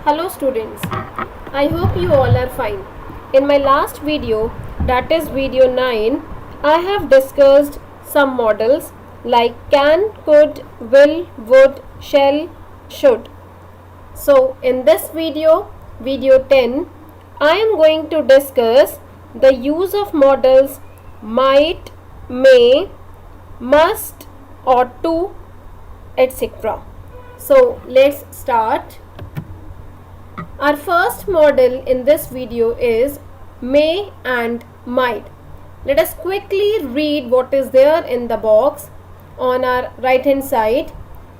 Hello students, I hope you all are fine. In my last video, that is video 9, I have discussed some models like can, could, will, would, shall, should. So in this video, video 10, I am going to discuss the use of models might, may, must, ought to, etc. So let's start. Our first model in this video is may and might. Let us quickly read what is there in the box on our right hand side.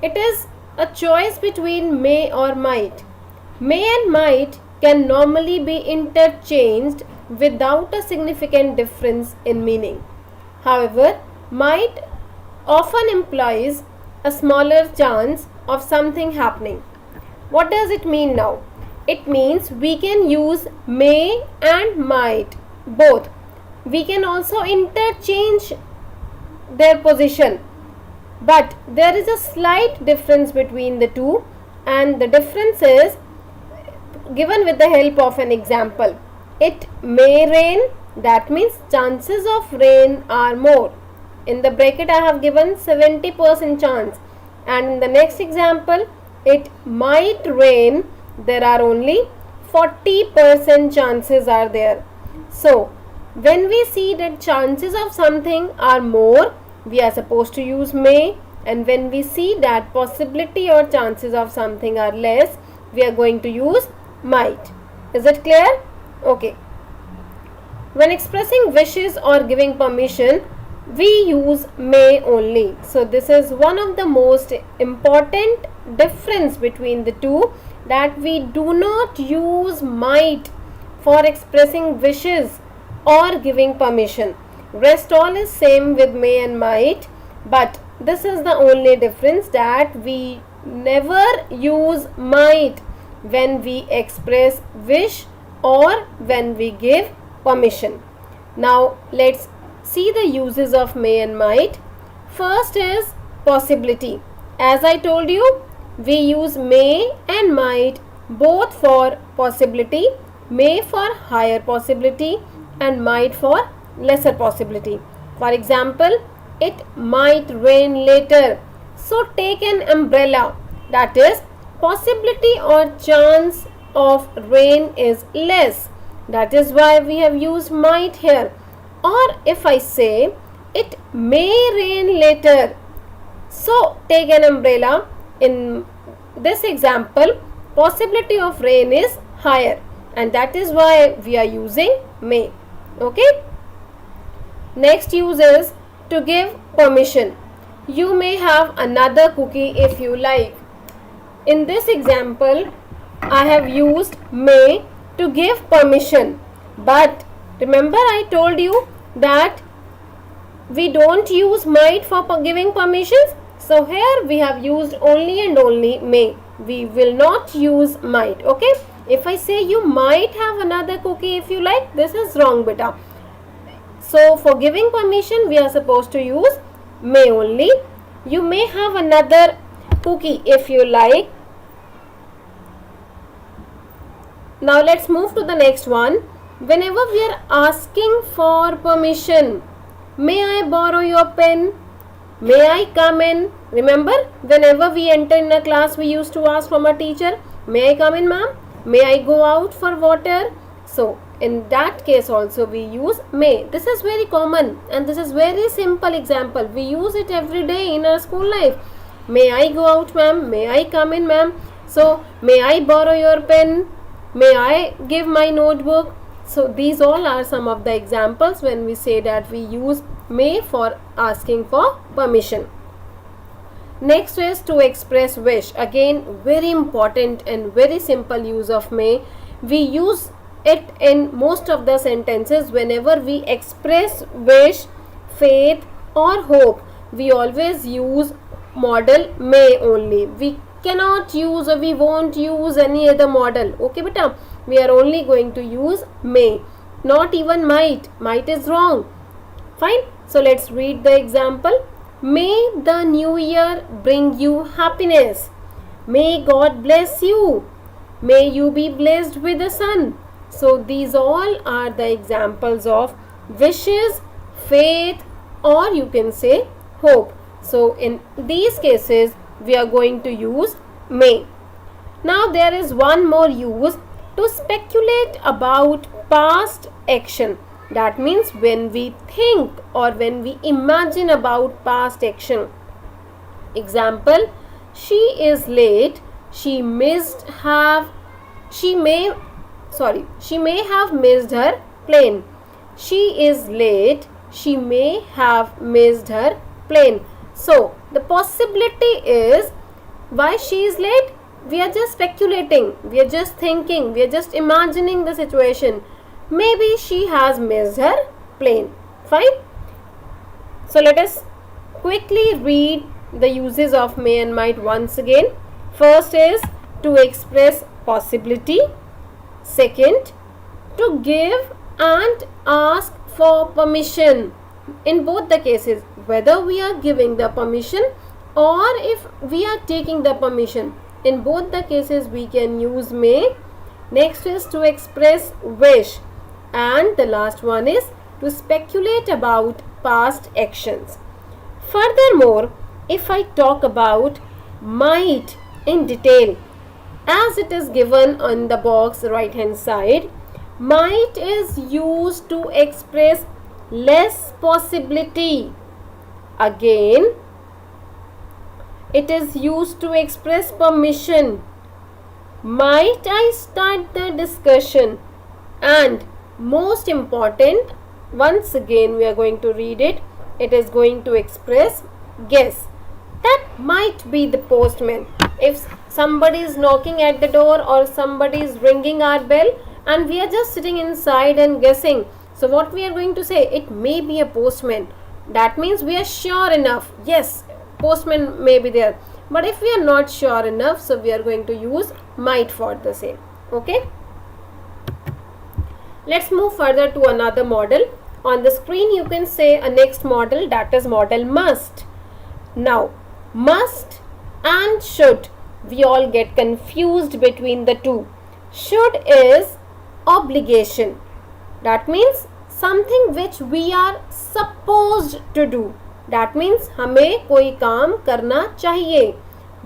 It is a choice between may or might. May and might can normally be interchanged without a significant difference in meaning. However, might often implies a smaller chance of something happening. What does it mean now? It means we can use may and might both. We can also interchange their position, but there is a slight difference between the two, and the difference is given with the help of an example. It may rain, that means chances of rain are more. In the bracket I have given 70% chance, and in the next example it might rain, there are only 40% chances are there. So when we see that chances of something are more, we are supposed to use may, and when we see that possibility or chances of something are less, we are going to use might. Is it clear? Okay. When expressing wishes or giving permission, we use may only. So this is one of the most important difference between the two, that we do not use might for expressing wishes or giving permission. Rest all is same with may and might, but this is the only difference, that we never use might when we express wish or when we give permission. Now let's see the uses of may and might. First is possibility. As I told you, we use may and might both for possibility, may for higher possibility and might for lesser possibility. For example, it might rain later, so take an umbrella. That is, possibility or chance of rain is less. That is why we have used might here. Or if I say it may rain later, so take an umbrella. In this example, possibility of rain is higher, and that is why we are using may. Okay. Next use is to give permission. You may have another cookie if you like. In this example, I have used may to give permission, but remember I told you that we don't use might for giving permissions. So here we have used only and only may. We will not use might. Okay. If I say you might have another cookie if you like, this is wrong beta. So for giving permission we are supposed to use may only. You may have another cookie if you like. Now let's move to the next one. Whenever we are asking for permission, may I borrow your pen? May I come in? Remember, whenever we enter in a class, we used to ask from a teacher, may I come in, ma'am? May I go out for water? So in that case also we use may. This is very common and this is very simple example. We use it every day in our school life. May I go out, ma'am? May I come in, ma'am? So may I borrow your pen? May I give my notebook? So these all are some of the examples when we say that we use may for asking for permission. Next is to express wish. Again, very important and very simple use of may. We use it in most of the sentences. Whenever we express wish, faith or hope, we always use model may only. We cannot use or we won't use any other model. Okay beta, we are only going to use may, not even might. Might is wrong. Fine. So let's read the example. May the new year bring you happiness. May God bless you. may you be blessed with a son. So these all are the examples of wishes, faith, or you can say hope. So in these cases we are going to use may. Now there is one more use, to speculate about past action. That means when we think or when we imagine about past action. Example, she is late, she may have missed her plane. She is late, she may have missed her plane. So the possibility is, why she is late? We are just speculating, we are just thinking, we are just imagining the situation. Maybe she has missed her plane. Fine. So let us quickly read the uses of may and might once again. First is to express possibility. Second, to give and ask for permission. In both the cases, whether we are giving the permission or if we are taking the permission, in both the cases we can use may. Next is to express wish, and the last one is to speculate about past actions. Furthermore, if I talk about might in detail, as it is given on the box right hand side, might is used to express less possibility. Again, it is used to express permission. Might I start the discussion? And most important, once again we are going to read it. It is going to express guess. That might be the postman. If somebody is knocking at the door or somebody is ringing our bell and we are just sitting inside and guessing, so what we are going to say, it may be a postman. That means we are sure enough, yes, postman may be there. But if we are not sure enough, so we are going to use might for the same. Okay. Let's move further to another model. On the screen you can say a next model, that is model must. Now must and should, we all get confused between the two. Should is obligation. That means something which we are supposed to do. That means हमें कोई काम करना चाहिए.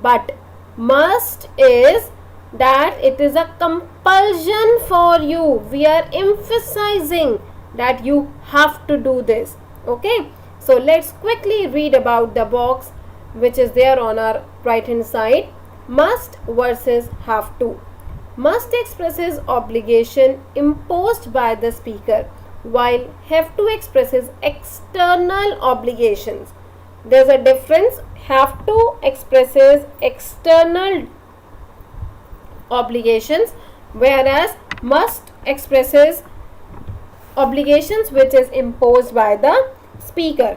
But must is that it is a compulsion for you. We are emphasizing that you have to do this. Okay. So let's quickly read about the box which is there on our right hand side. Must versus have to. Must expresses obligation imposed by the speaker, while have to expresses external obligations. There's a difference. Have to expresses external obligations, whereas must expresses obligations which is imposed by the speaker.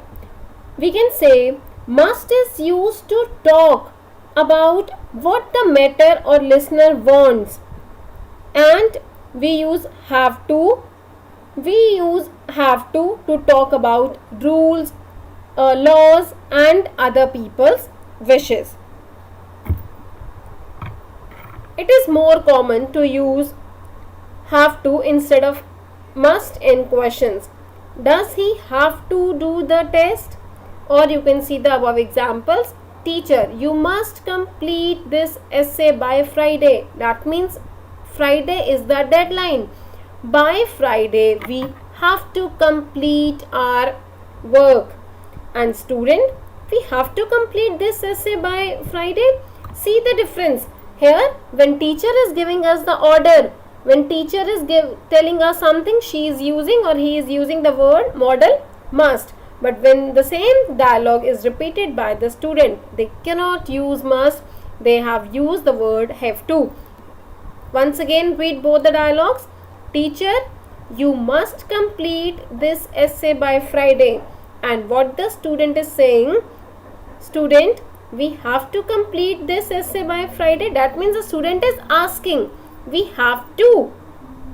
We can say must is used to talk about what the matter or listener wants, and we use have to talk about rules, laws and other people's wishes. It is more common to use have to instead of must in questions. Does he have to do the test? Or you can see the above examples. Teacher, you must complete this essay by Friday. That means Friday is the deadline. By Friday we have to complete our work. And student, we have to complete this essay by Friday. See the difference. Here, when teacher is giving us the order, when teacher is telling us something, she is using or he is using the word model must. But when the same dialogue is repeated by the student, they cannot use must, they have used the word have to. Once again, read both the dialogues. Teacher, you must complete this essay by Friday. And what the student is saying, student, we have to complete this essay by Friday. That means the student is asking, we have to.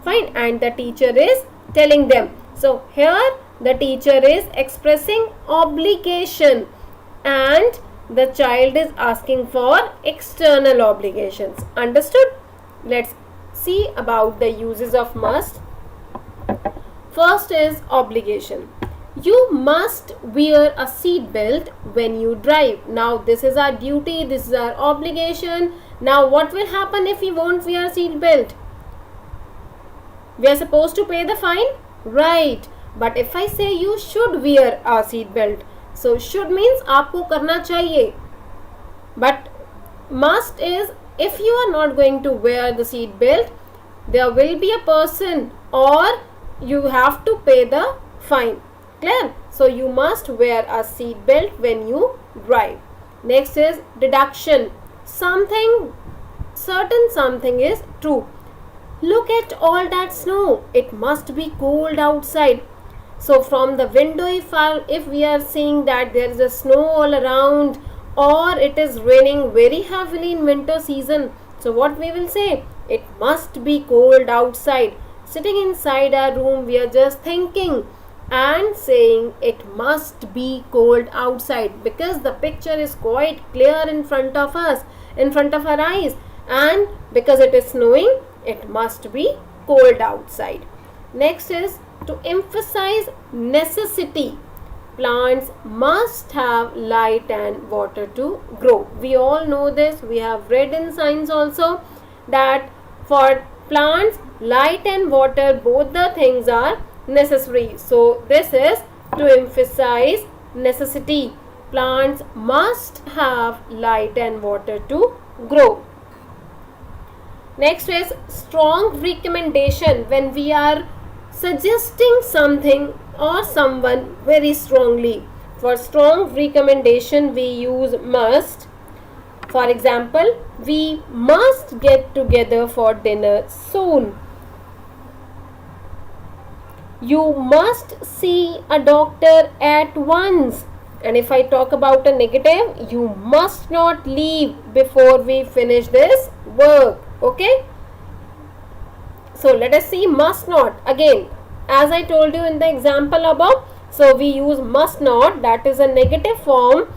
Fine. And the teacher is telling them. So here the teacher is expressing obligation and the child is asking for external obligations. Understood? let's see about the uses of must. First is obligation. You must wear a seat belt when you drive. Now this is our duty, this is our obligation. Now what will happen if we won't wear a seat belt? We are supposed to pay the fine, right? But if I say you should wear a seat belt, so should means आपको करना चाहिए. But must is if you are not going to wear the seat belt, there will be a person or you have to pay the fine. Clear? So you must wear a seat belt when you drive. Next is deduction. Something, certain something is true. Look at all that snow. It must be cold outside. So from the window, if we are seeing that there is a snow all around, or it is raining very heavily in winter season, so what we will say? It must be cold outside. Sitting inside our room, we are just thinking and saying it must be cold outside, because the picture is quite clear in front of us, in front of our eyes, and because it is snowing, it must be cold outside. Next is to emphasize necessity. Plants must have light and water to grow. We all know this. We have read in science also that for plants, light and water, both the things are necessary. So this is to emphasize necessity. Plants must have light and water to grow. Next is strong recommendation. When we are suggesting something or someone very strongly, for strong recommendation we use must. For example, we must get together for dinner soon. You must see a doctor at once. And if I talk about a negative, you must not leave before we finish this work. Okay? So let us see must not. Again, as I told you in the example above, so we use must not, that is a negative form,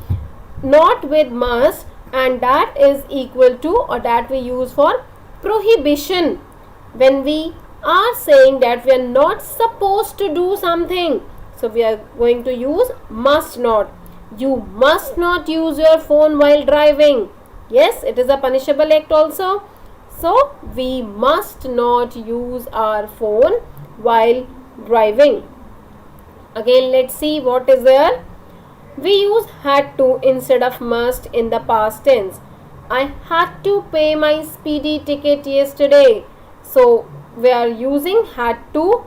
not with must, and that is equal to, or that we use for prohibition. When we are saying that we are not supposed to do something, so we are going to use must not. You must not use your phone while driving. Yes, it is a punishable act also. So we must not use our phone while driving. Again, let's see what is there. We use had to instead of must in the past tense. I had to pay my speedy ticket yesterday. So we are using had to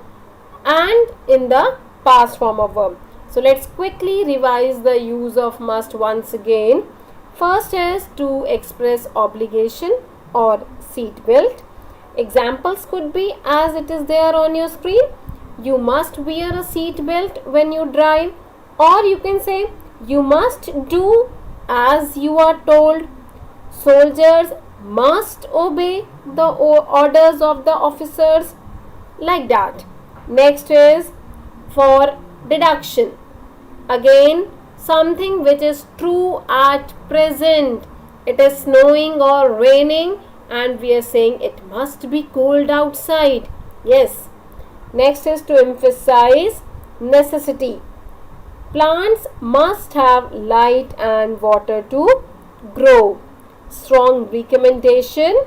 and in the past form of verb. So let's quickly revise the use of must once again. First is to express obligation or seat belt. Examples could be as it is there on your screen. You must wear a seat belt when you drive, or you can say you must do as you are told. Soldiers must obey the orders of the officers, like that. Next is for deduction. Again, something which is true at present. It is snowing or raining and we are saying it must be cold outside. Yes. Next is to emphasize necessity. Plants must have light and water to grow. Strong recommendation.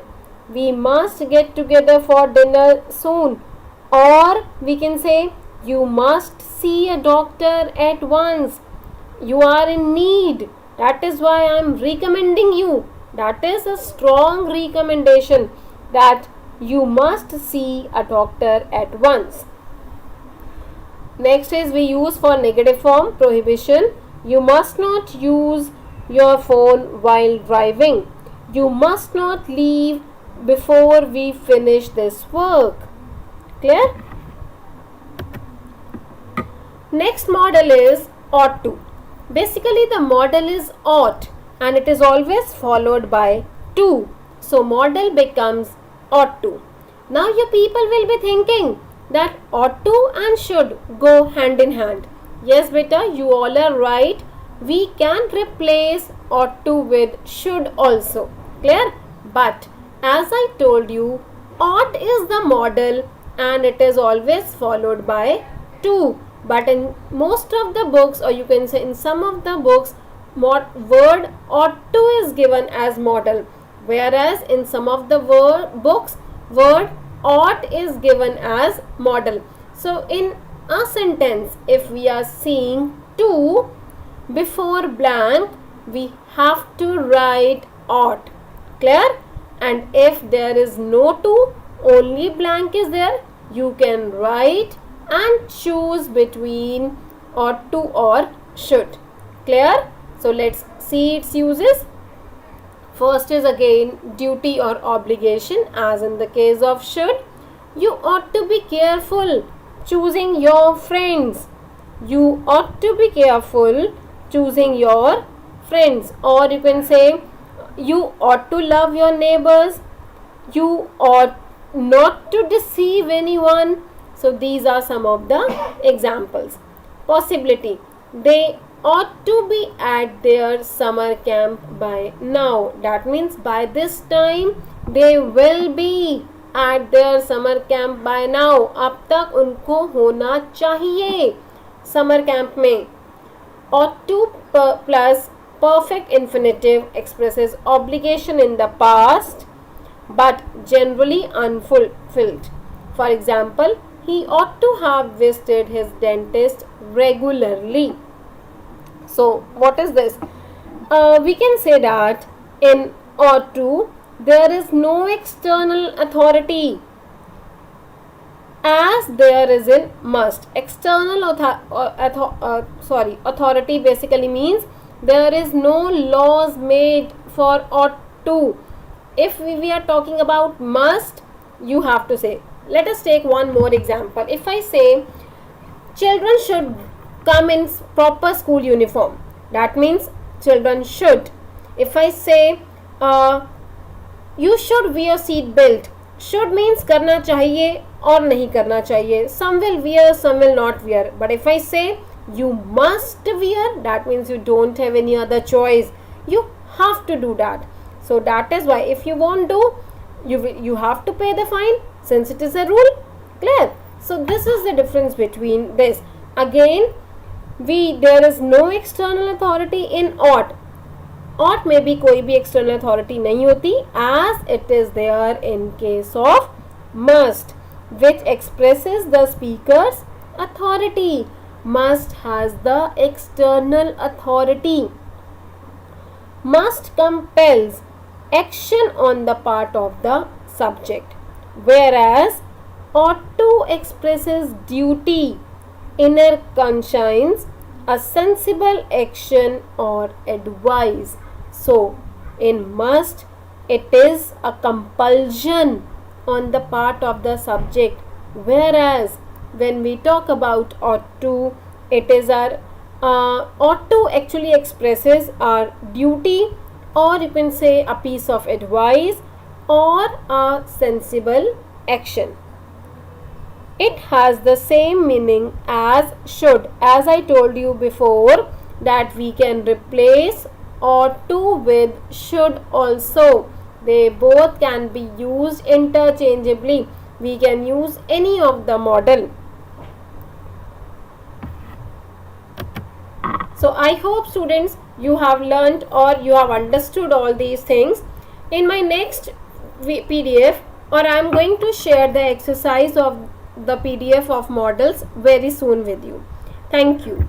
We must get together for dinner soon. Or we can say you must see a doctor at once. You are in need. That is why I am recommending you. That is a strong recommendation that you must see a doctor at once. Next is we use for negative form prohibition. You must not use your phone while driving. You must not leave before we finish this work. Clear? Next model is ought to. Basically the model is ought and it is always followed by to. So model becomes ought to. Now your people will be thinking that ought to and should go hand in hand. Yes beta, you all are right. We can replace ought to with should also. Clear? But As I told you, ought is the model and it is always followed by to. But in most of the books, or you can say in some of the books, word ought to is given as model, whereas in some of the books word ought is given as model. So in a sentence, if we are seeing to before blank, we have to write ought. Clear? And if there is no to, only blank is there, you can write and choose between ought to or should. Clear? So let's see its uses. First is again duty or obligation, as in the case of should. You ought to be careful choosing your friends. You ought to be careful choosing your friends. Or you can say you ought to love your neighbors. You ought not to deceive anyone. So these are some of the examples. Possibility. They ought to be at their summer camp by now. That means by this time they will be at their summer camp by now. अब तक उनको होना चाहिए summer camp में. Ought to plus perfect infinitive expresses obligation in the past but generally unfulfilled. For example, he ought to have visited his dentist regularly. So what is this? We can say that in ought to there is no external authority as there is in must. External authority basically means there is no laws made for ought to. If we are talking about must, you have to say. Let us take one more example. If I say children should come in proper school uniform, that means children should. If I say you should wear seat belt, should means करना चाहिए और नहीं करना चाहिए. Some will wear, some will not wear. But if I say you must wear, that means you don't have any other choice. You have to do that. So that is why if you won't do, you have to pay the fine, since it is a rule. Clear? So this is the difference between this. Again, there is no external authority in ought. Ought में भी कोई भी external authority नहीं होती, as it is there in case of must, which expresses the speaker's authority. Must has the external authority. Must compels action on the part of the subject, whereas ought to expresses duty, inner conscience, a sensible action or advice. So in must, it is a compulsion on the part of the subject, whereas when we talk about ought to, it is our ought to actually expresses our duty, or you can say a piece of advice or a sensible action. It has the same meaning as should. As I told you before, that we can replace ought to with should also. They both can be used interchangeably. We can use any of the model. So I hope students you have learnt or you have understood all these things. In my next PDF, or I am going to share the exercise of the PDF of models very soon with you. Thank you.